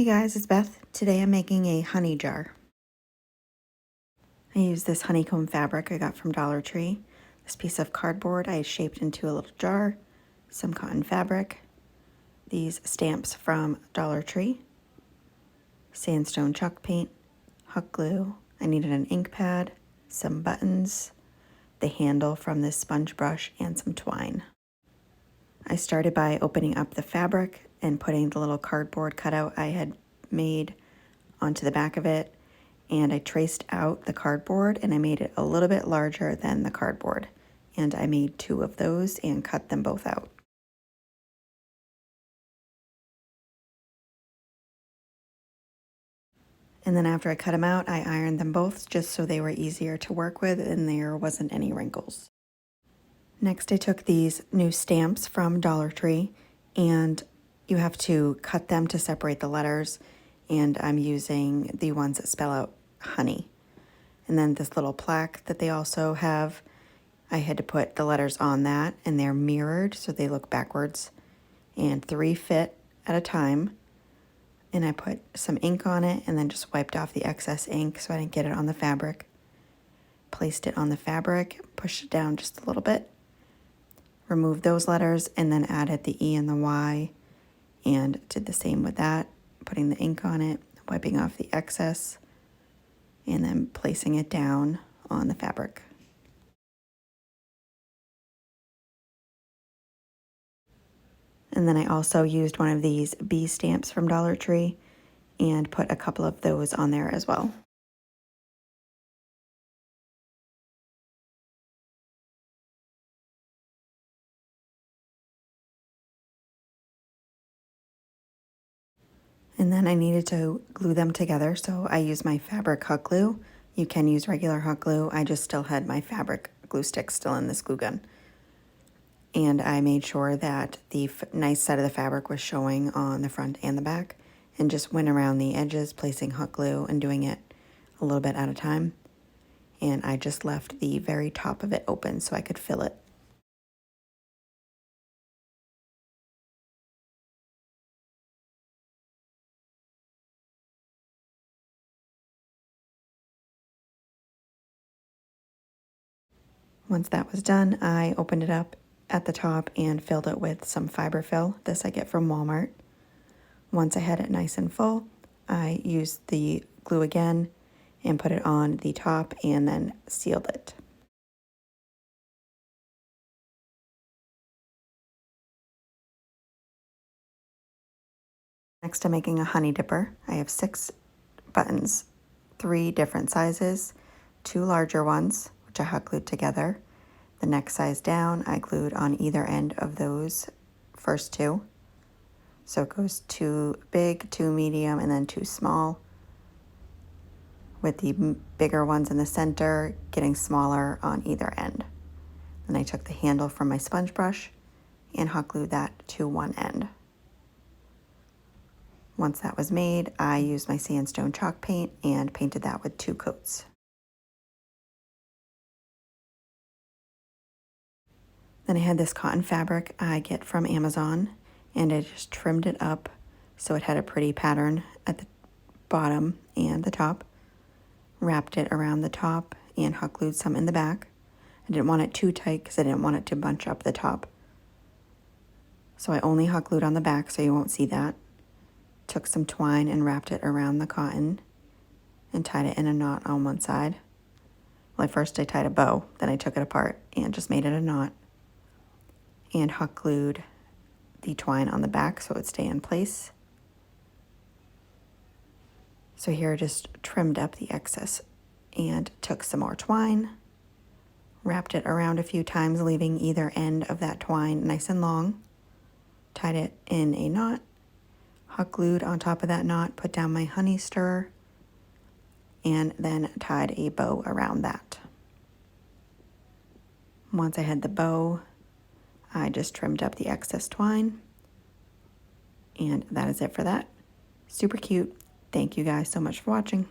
Hey guys, it's Beth. Today I'm making a honey jar. I use this honeycomb fabric I got from Dollar Tree. This piece of cardboard I shaped into a little jar, some cotton fabric, these stamps from Dollar Tree, sandstone chalk paint, hot glue. I needed an ink pad, some buttons, the handle from this sponge brush, and some twine. I started by opening up the fabric and putting the little cardboard cutout I had made onto the back of it, and I traced out the cardboard and I made it a little bit larger than the cardboard, and I made 2 of those and cut them both out. And then after I cut them out, I ironed them both just so they were easier to work with and there wasn't any wrinkles. Next, I took these new stamps from Dollar Tree, and you have to cut them to separate the letters, and I'm using the ones that spell out honey. And then this little plaque that they also have, I had to put the letters on that, and they're mirrored so they look backwards, and 3 fit at a time. And I put some ink on it and then just wiped off the excess ink so I didn't get it on the fabric. Placed it on the fabric, pushed it down just a little bit, removed those letters, and then added the E and the Y, and did the same with that, putting the ink on it, wiping off the excess, and then placing it down on the fabric. And then I also used one of these bee stamps from Dollar Tree and put a couple of those on there as well. And then I needed to glue them together, so I used my fabric hot glue. You can use regular hot glue. I just still had my fabric glue stick still in this glue gun. And I made sure that the nice side of the fabric was showing on the front and the back, and just went around the edges placing hot glue and doing it a little bit at a time. And I just left the very top of it open so I could fill it. Once that was done, I opened it up at the top and filled it with some fiber fill. This I get from Walmart. Once I had it nice and full, I used the glue again and put it on the top and then sealed it. Next, I'm making a honey dipper. I have 6 buttons, 3 different sizes, 2 larger ones, which I hot glued together. The next size down, I glued on either end of those first 2. So it goes 2 big, 2 medium, and then 2 small, with the bigger ones in the center getting smaller on either end. Then I took the handle from my sponge brush and hot glued that to one end. Once that was made, I used my sandstone chalk paint and painted that with 2 coats. Then I had this cotton fabric I get from Amazon, and I just trimmed it up so it had a pretty pattern at the bottom and the top. Wrapped it around the top and hot glued some in the back. I didn't want it too tight because I didn't want it to bunch up the top. So I only hot glued on the back so you won't see that. Took some twine and wrapped it around the cotton and tied it in a knot on one side. Well, at first I tied a bow, then I took it apart and just made it a knot. And hot glued the twine on the back so it would stay in place. So here I just trimmed up the excess and took some more twine, wrapped it around a few times, leaving either end of that twine nice and long, tied it in a knot, hot glued on top of that knot, put down my honey stir, and then tied a bow around that. Once I had the bow, I just trimmed up the excess twine, and that is it for that. Super cute. Thank you guys so much for watching.